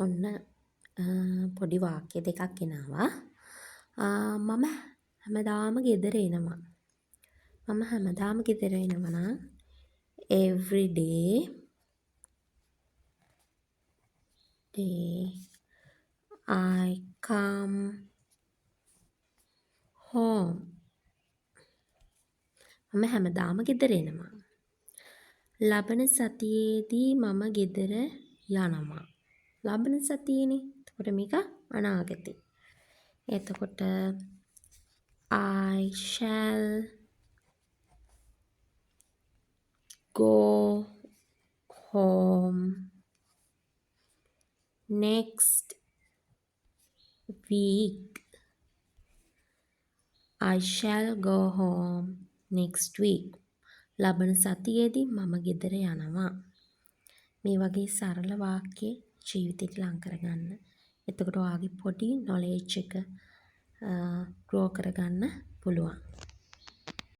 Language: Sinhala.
ඔන්න පොඩි වාක්‍ය දෙකක් ගෙනාවා. මම හැමදාම ගෙදර එනවා. මම හැමදාම ගෙදර එනවා නම් every day I come home. මම හැමදාම ගෙදර එනවා. ලබන සතියේදී මම ගෙදර යනවා. ලබන සතියේනේ. එතකොට මේක අනාගතේ. එතකොට I shall go home next week. I shall go home next week. ලබන සතියේදී මම ගෙදර යනවා. මේ වගේ සරල වාක්‍ය ජීවිතේට ලං කරගන්න. එතකොට ඔයාගේ පොඩි knowledge එක grow කරගන්න පුළුවන්.